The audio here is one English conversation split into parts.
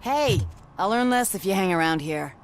Hey, I'll learn less if you hang around here.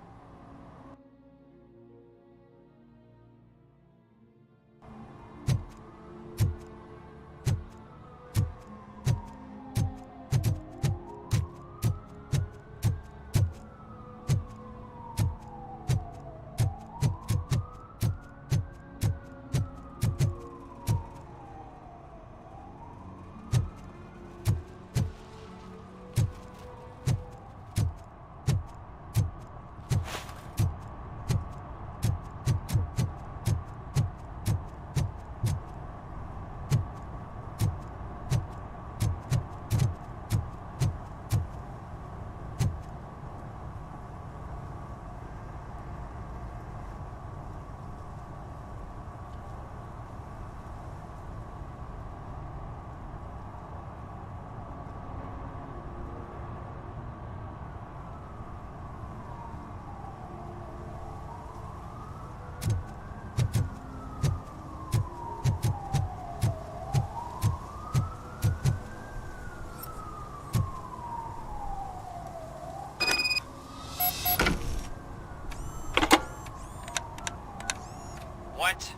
What?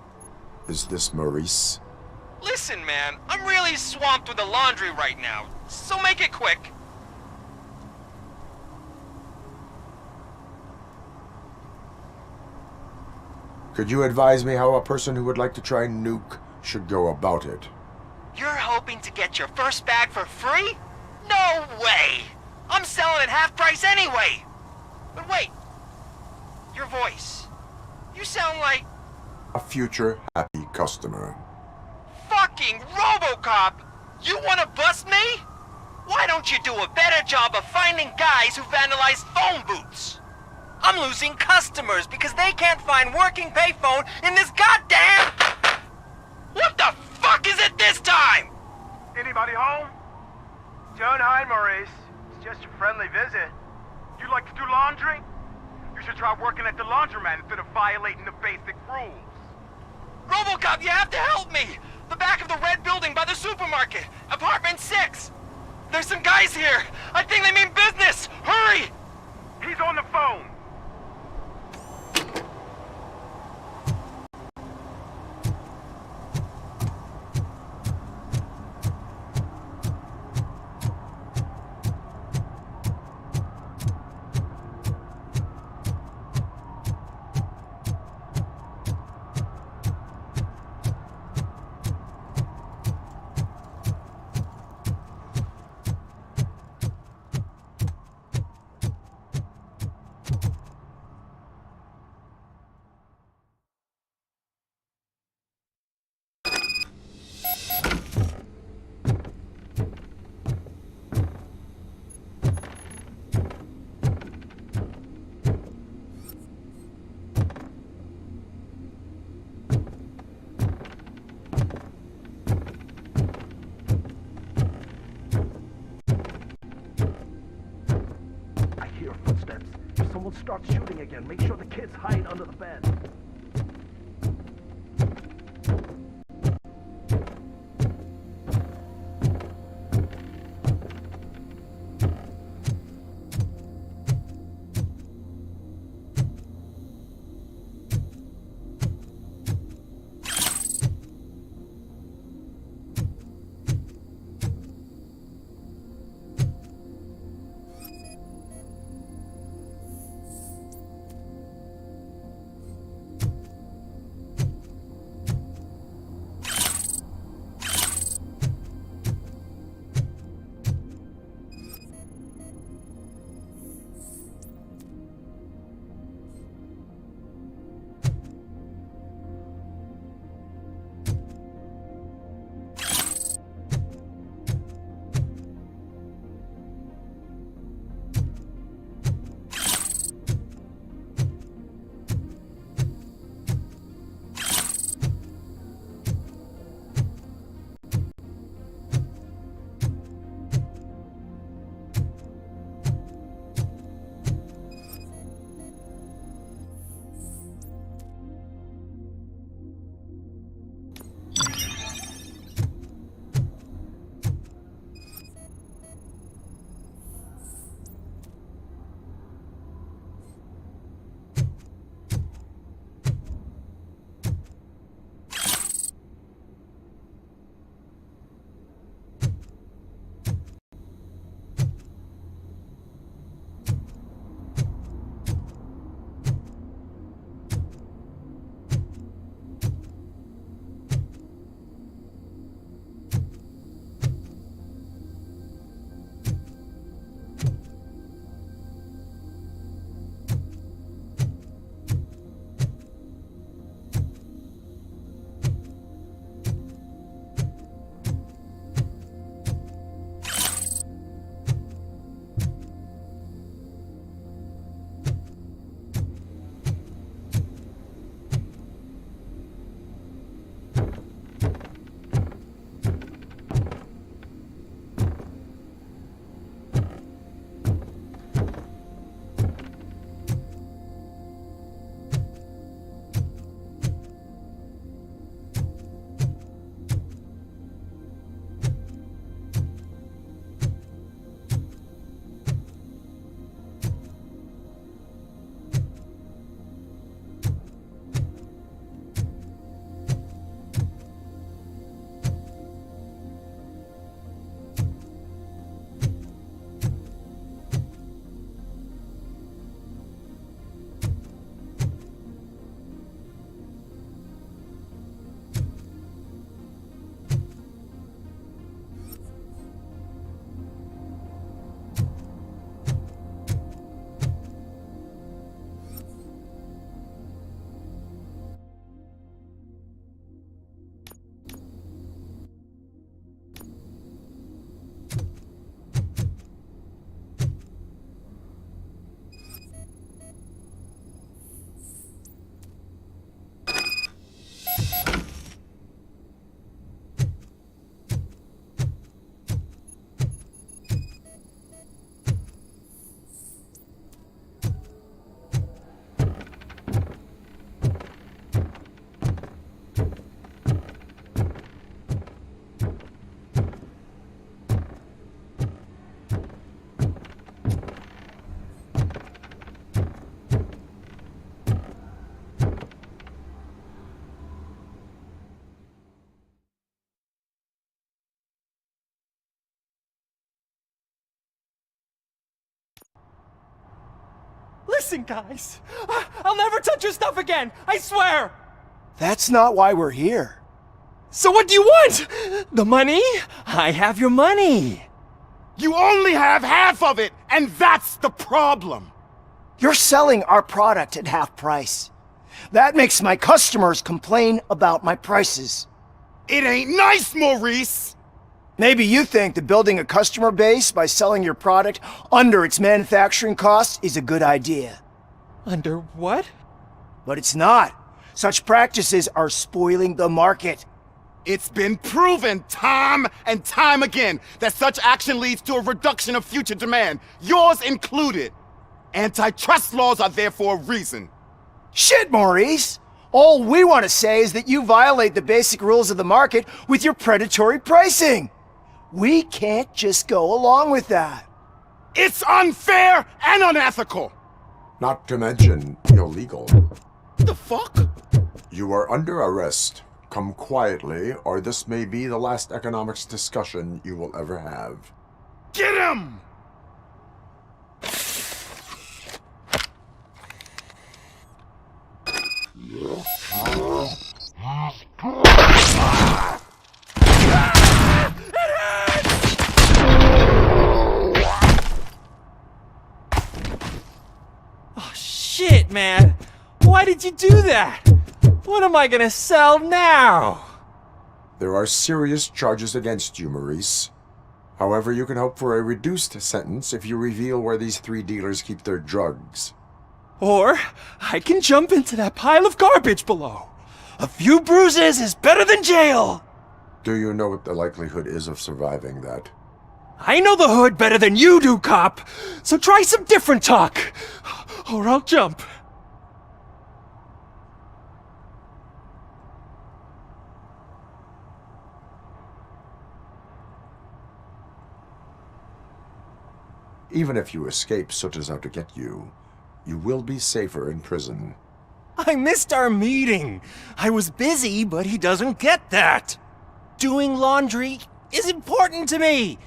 Is this Maurice? Listen, man, I'm really swamped with the laundry right now, so make it quick. Could you advise me how a person who would like to try nuke should go about it? You're hoping to get your first bag for free? No way! I'm selling at half price anyway! But wait, your voice. You sound like A future happy customer. fucking Robocop! You wanna bust me? Why don't you do a better job of finding guys who vandalize phone booths? I'm losing customers because they can't find working payphone in this goddamn... What the fuck is it this time? Anybody home? Don't hide, Maurice. It's just a friendly visit. You like to do laundry? You should try working at the laundromat instead of violating the basic rules. Robocop, you have to help me! The back of the red building by the supermarket, apartment 6. There's some guys here. I think they mean business. Hurry! He's on the phone. I hear footsteps. If someone starts shooting again, make sure the kids hide under the bed. Listen, guys. I'll never touch your stuff again. I swear. That's not why we're here. So what do you want? The money? I have your money. You only have half of it, and that's the problem. You're selling our product at half price. That makes my customers complain about my prices. It ain't nice, Maurice. Maybe you think that building a customer base by selling your product under its manufacturing costs is a good idea. Under what? But it's not. Such practices are spoiling the market. It's been proven time and time again that such action leads to a reduction of future demand, yours included. Antitrust laws are there for a reason. Shit, Maurice! All we want to say is that you violate the basic rules of the market with your predatory pricing. We can't just go along with that. It's unfair and unethical. Not to mention illegal. The fuck? You are under arrest. Come quietly, or this may be the last economics discussion you will ever have. Get him! Oh, shit, man. Why did you do that? What am I gonna sell now? There are serious charges against you, Maurice. However, you can hope for a reduced sentence if you reveal where these 3 dealers keep their drugs. Or I can jump into that pile of garbage below. A few bruises is better than jail. Do you know what the likelihood is of surviving that? I know the hood better than you do, cop. So try some different talk, or I'll jump. Even if you escape Soot is out to get you, you will be safer in prison. I missed our meeting. I was busy, but he doesn't get that. Doing laundry is important to me.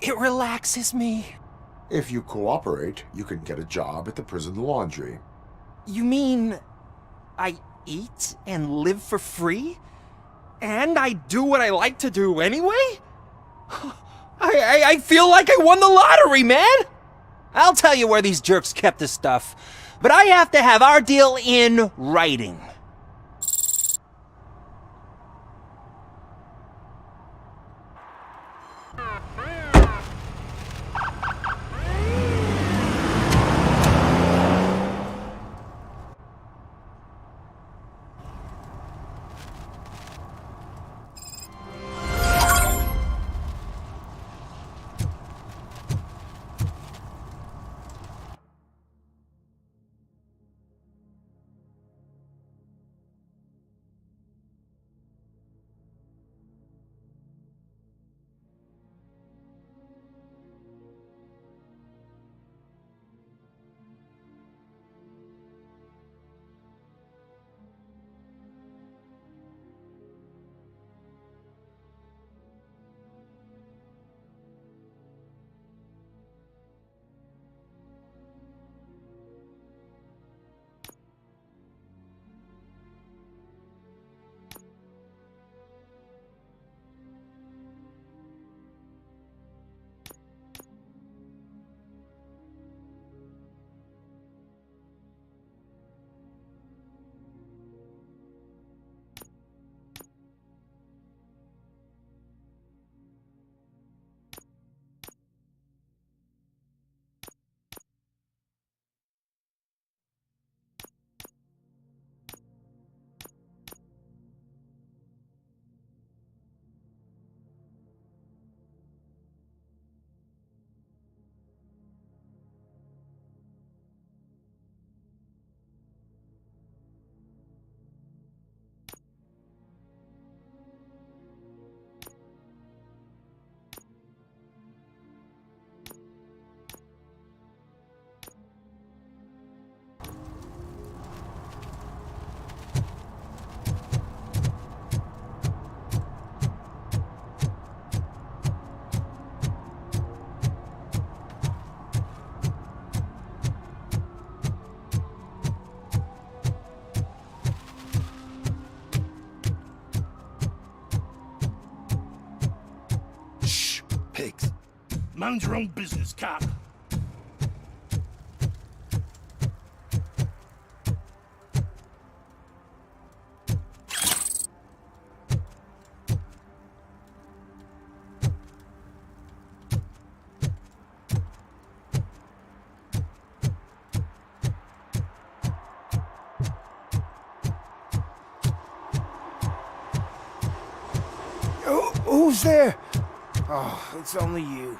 It relaxes me. If you cooperate, you can get a job at the prison laundry. You mean I eat and live for free? And I do what I like to do anyway? I feel like I won the lottery, man! I'll tell you where these jerks kept the stuff, but I have to have our deal in writing. Mind your own business, cop. Who's there? Oh, it's only you.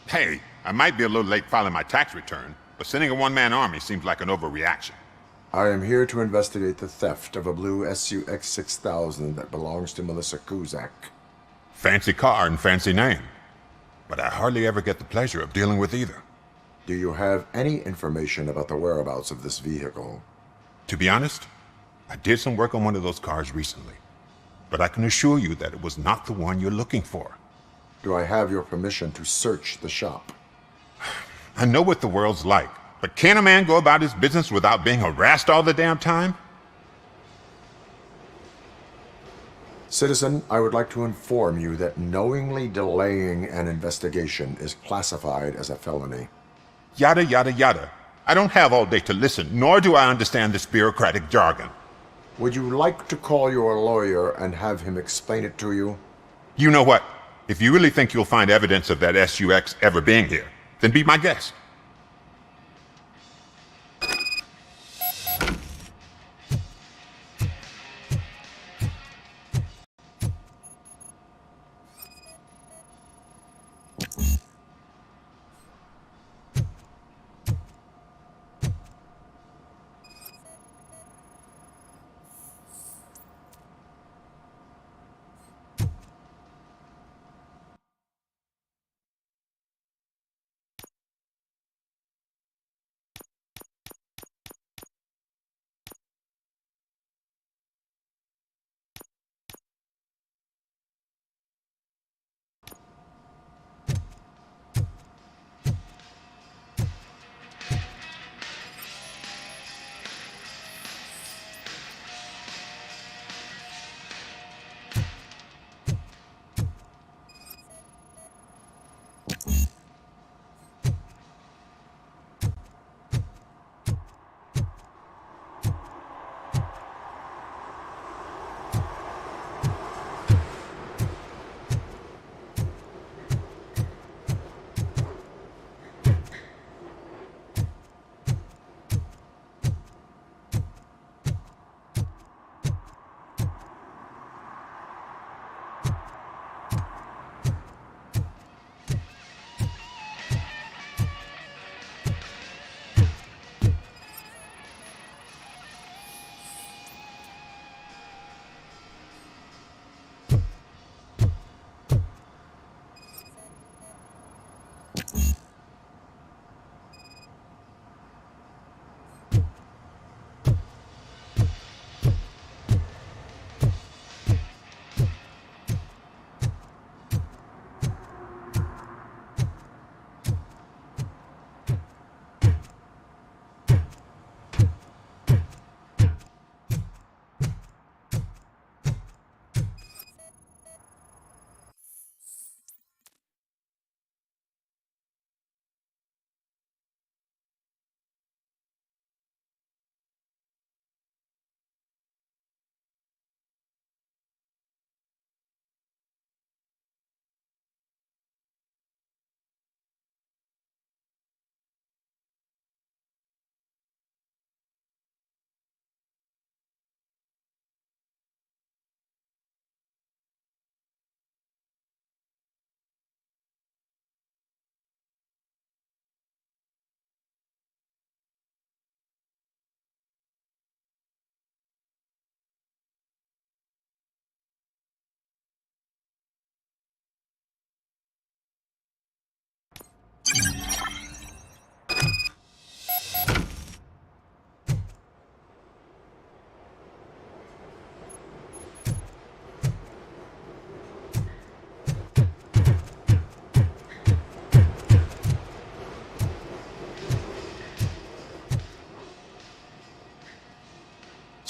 Hey, I might be a little late filing my tax return, but sending a one-man army seems like an overreaction. I am here to investigate the theft of a blue SUX 6000 that belongs to Melissa Kuzak. Fancy car and fancy name. But I hardly ever get the pleasure of dealing with either. Do you have any information about the whereabouts of this vehicle? To be honest, I did some work on one of those cars recently. But I can assure you that it was not the one you're looking for. Do I have your permission to search the shop? I know what the world's like, but can a man go about his business without being harassed all the damn time? Citizen, I would like to inform you that knowingly delaying an investigation is classified as a felony. Yada, yada, yada. I don't have all day to listen, nor do I understand this bureaucratic jargon. Would you like to call your lawyer and have him explain it to you? You know what? If you really think you'll find evidence of that SUX ever being here, then be my guest.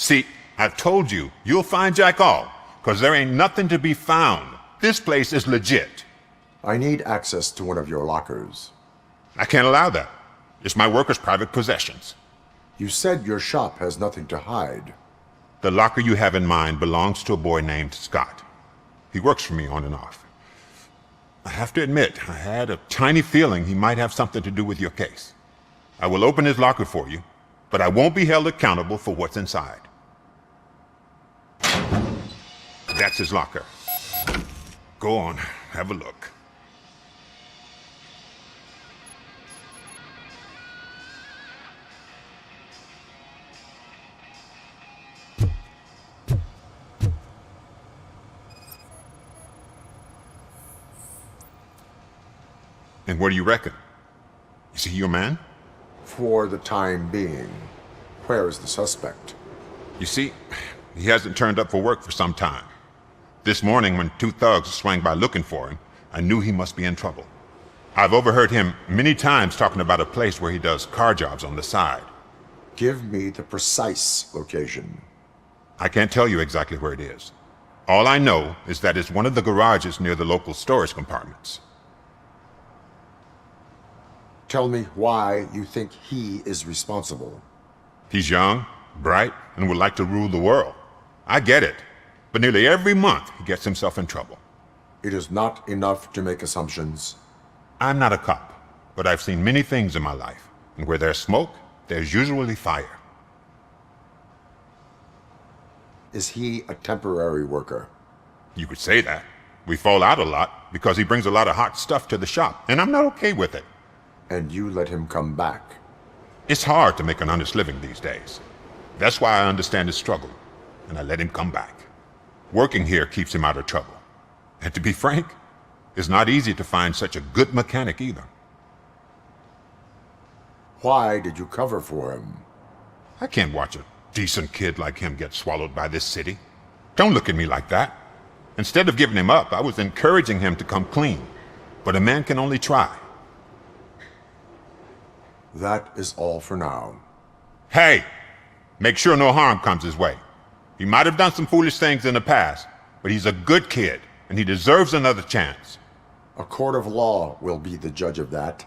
See, I've told you, you'll find Jack all, because there ain't nothing to be found. This place is legit. I need access to one of your lockers. I can't allow that. It's my workers' private possessions. You said your shop has nothing to hide. The locker you have in mind belongs to a boy named Scott. He works for me on and off. I have to admit, I had a tiny feeling he might have something to do with your case. I will open his locker for you, but I won't be held accountable for what's inside. That's his locker. Go on, have a look. And what do you reckon? Is he your man? For the time being. Where is the suspect? You see, he hasn't turned up for work for some time. This morning, when two thugs swang by looking for him, I knew he must be in trouble. I've overheard him many times talking about a place where he does car jobs on the side. Give me the precise location. I can't tell you exactly where it is. All I know is that it's one of the garages near the local storage compartments. Tell me why you think he is responsible. He's young, bright, and would like to rule the world. I get it. But nearly every month, he gets himself in trouble. It is not enough to make assumptions. I'm not a cop, but I've seen many things in my life. And where there's smoke, there's usually fire. Is he a temporary worker? You could say that. We fall out a lot because he brings a lot of hot stuff to the shop, and I'm not okay with it. And you let him come back? It's hard to make an honest living these days. That's why I understand his struggle, and I let him come back. Working here keeps him out of trouble. And to be frank, it's not easy to find such a good mechanic either. Why did you cover for him? I can't watch a decent kid like him get swallowed by this city. Don't look at me like that. Instead of giving him up, I was encouraging him to come clean. But a man can only try. That is all for now. Hey! Make sure no harm comes his way. He might have done some foolish things in the past, but he's a good kid, and he deserves another chance. A court of law will be the judge of that.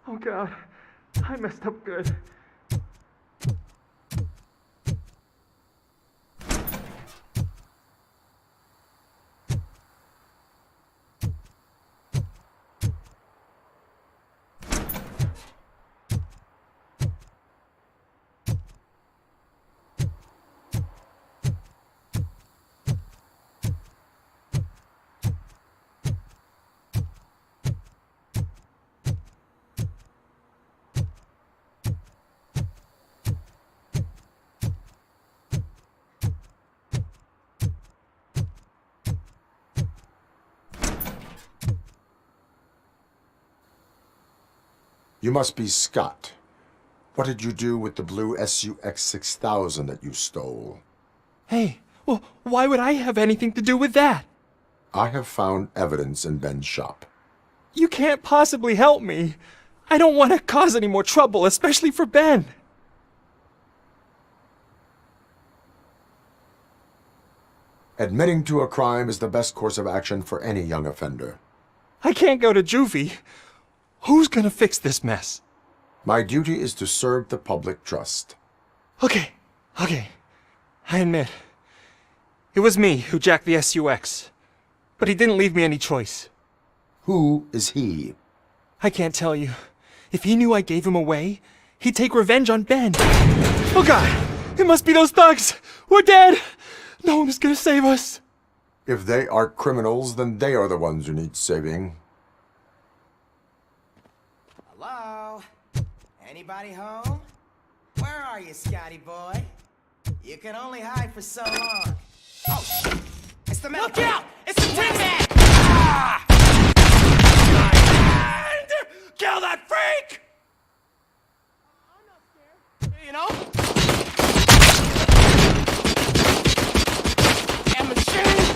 Oh God, I messed up good. You must be Scott. What did you do with the blue SUX 6000 that you stole? Hey, well, why would I have anything to do with that? I have found evidence in Ben's shop. You can't possibly help me. I don't want to cause any more trouble, especially for Ben. Admitting to a crime is the best course of action for any young offender. I can't go to juvie. Who's gonna fix this mess? My duty is to serve the public trust. Okay. I admit. It was me who jacked the SUX. But he didn't leave me any choice. Who is he? I can't tell you. If he knew I gave him away, he'd take revenge on Ben. Oh God! It must be those thugs! We're dead! No one is gonna save us! If they are criminals, then they are the ones who need saving. Hello? Anybody home? Where are you, Scotty boy? You can only hide for so long. Oh, shit! It's the metal. Look out! It's the tin man! Ah! Kill that freak! You know? And machine!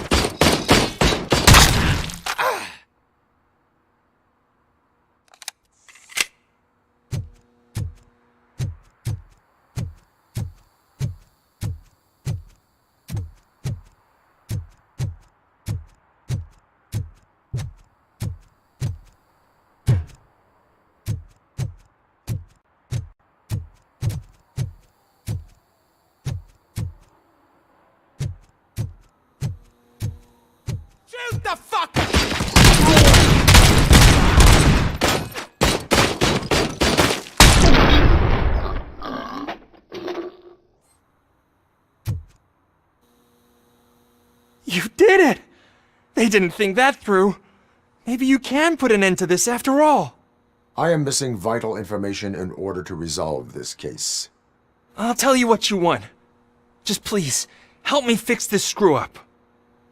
Shoot the fucker! You did it! They didn't think that through. Maybe you can put an end to this after all. I am missing vital information in order to resolve this case. I'll tell you what you want. Just please, help me fix this screw-up.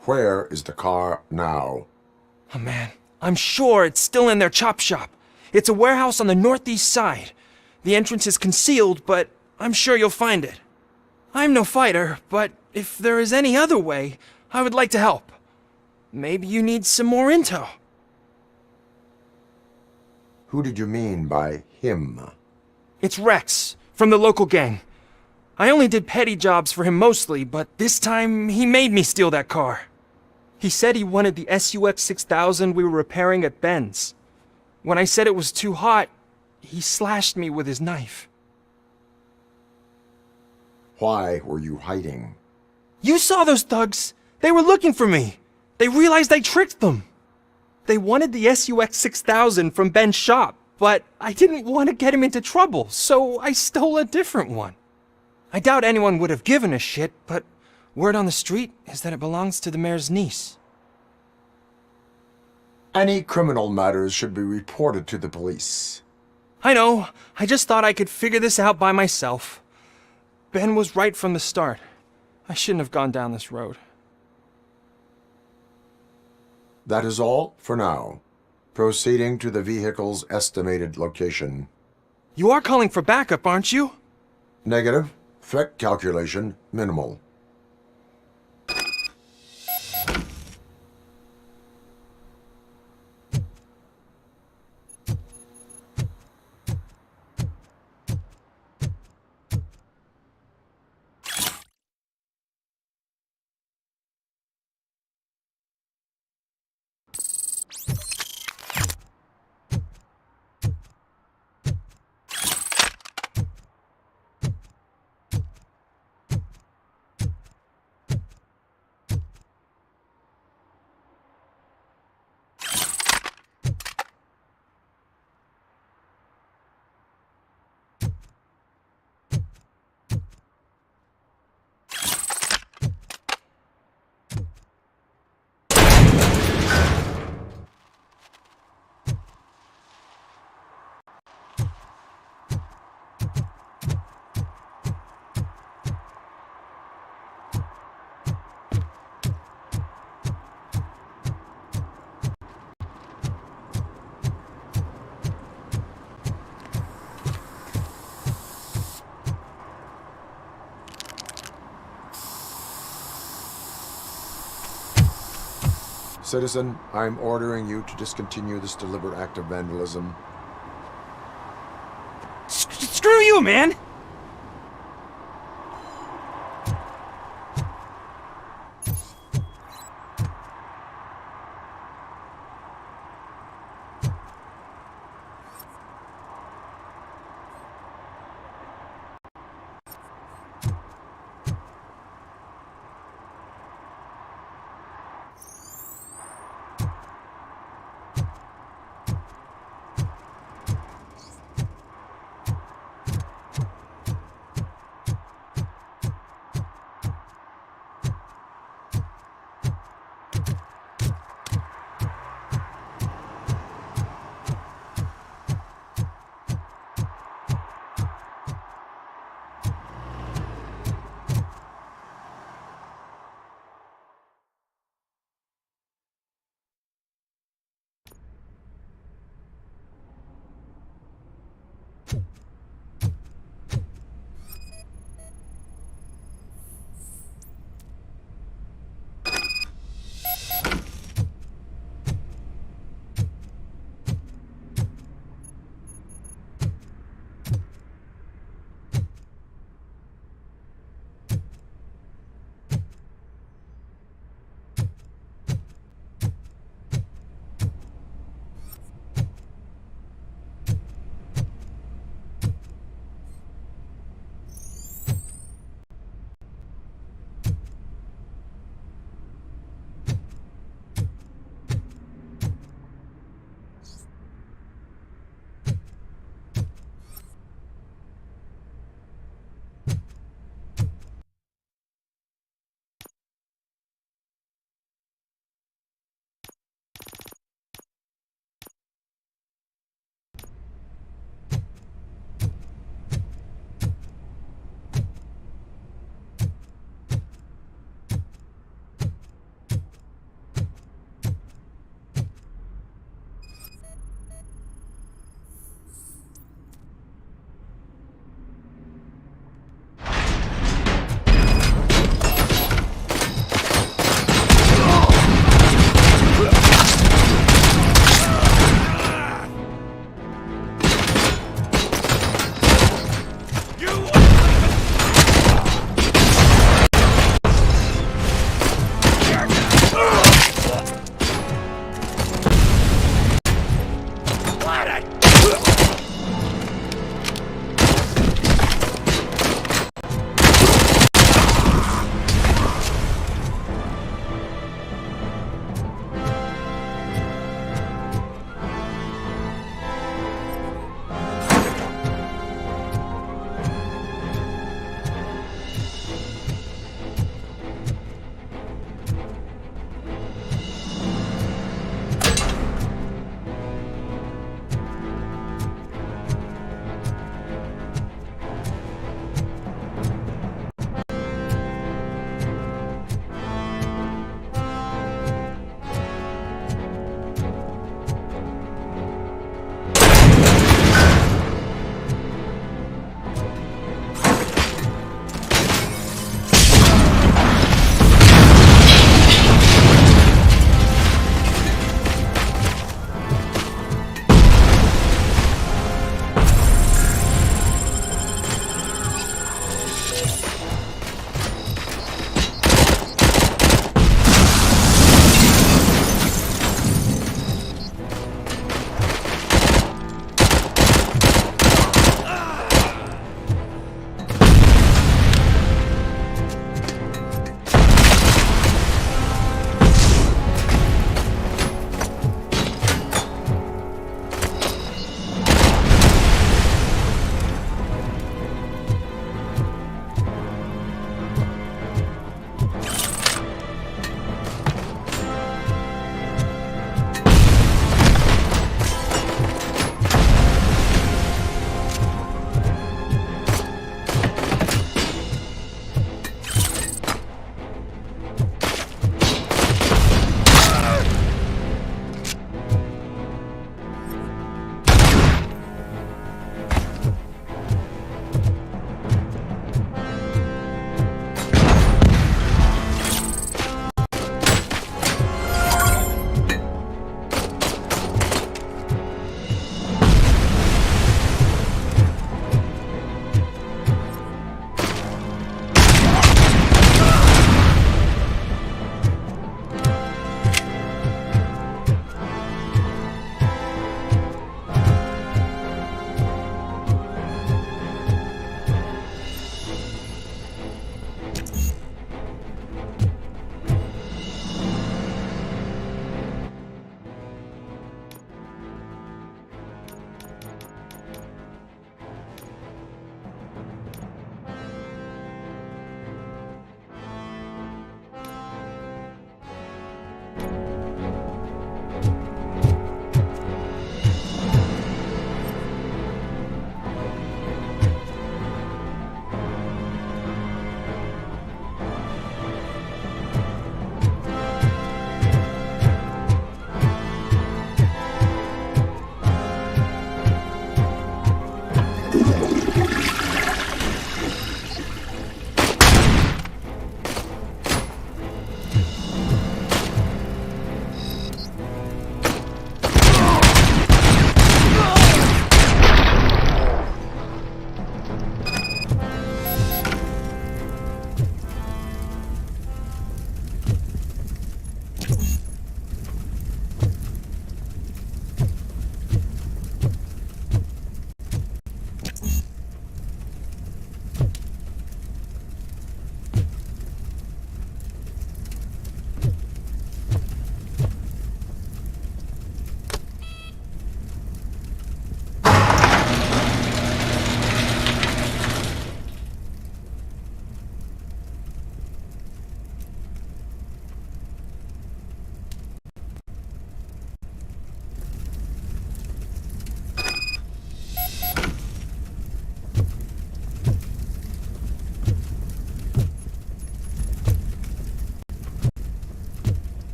Where is the car now? Oh man, I'm sure it's still in their chop shop. It's a warehouse on the northeast side. The entrance is concealed, but I'm sure you'll find it. I'm no fighter, but if there is any other way, I would like to help. Maybe you need some more intel. Who did you mean by him? It's Rex, from the local gang. I only did petty jobs for him mostly, but this time he made me steal that car. He said he wanted the SUX 6000 we were repairing at Ben's. When I said it was too hot, he slashed me with his knife. Why were you hiding? You saw those thugs! They were looking for me! They realized I tricked them! They wanted the SUX 6000 from Ben's shop, but I didn't want to get him into trouble, so I stole a different one. I doubt anyone would have given a shit, but word on the street is that it belongs to the mayor's niece. Any criminal matters should be reported to the police. I know, I just thought I could figure this out by myself. Ben was right from the start. I shouldn't have gone down this road. That is all for now. Proceeding to the vehicle's estimated location. You are calling for backup, aren't you? Negative. Threat calculation minimal. Citizen, I'm ordering you to discontinue this deliberate act of vandalism. Screw you, man!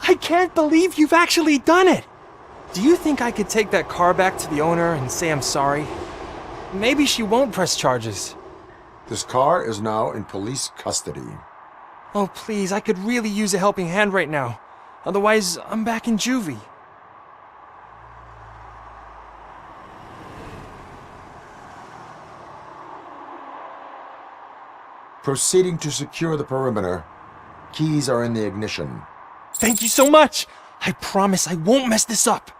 I can't believe you've actually done it! Do you think I could take that car back to the owner and say I'm sorry? Maybe she won't press charges. This car is now in police custody. Oh, please, I could really use a helping hand right now. Otherwise, I'm back in juvie. Proceeding to secure the perimeter. Keys are in the ignition. Thank you so much! I promise I won't mess this up.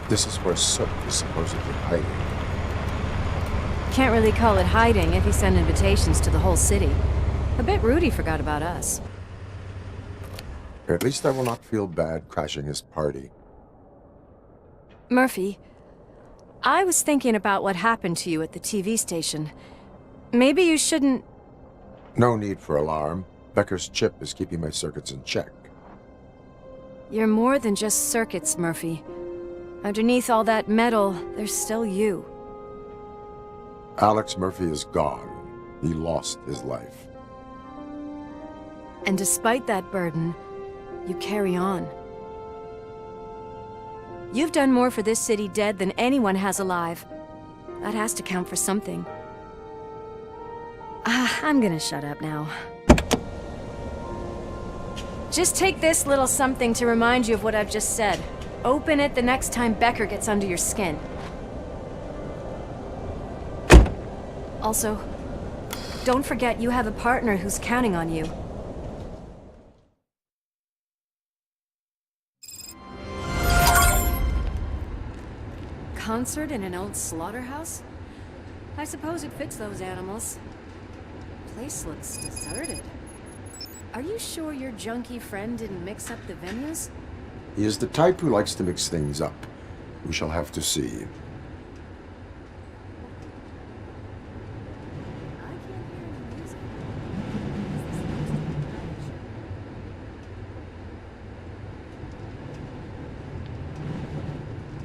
This is where Sook is supposedly hiding. Can't really call it hiding if he sent invitations to the whole city. A bit rude he forgot about us. At least I will not feel bad crashing his party. Murphy, I was thinking about what happened to you at the TV station. Maybe you shouldn't... No need for alarm. Becker's chip is keeping my circuits in check. You're more than just circuits, Murphy. Underneath all that metal, there's still you. Alex Murphy is gone. He lost his life. And despite that burden, you carry on. You've done more for this city dead than anyone has alive. That has to count for something. I'm gonna shut up now. Just take this little something to remind you of what I've just said. Open it the next time Becker gets under your skin. Also, don't forget you have a partner who's counting on you. Concert in an old slaughterhouse? I suppose it fits those animals. Place looks deserted. Are you sure your junkie friend didn't mix up the venues? He is the type who likes to mix things up. We shall have to see.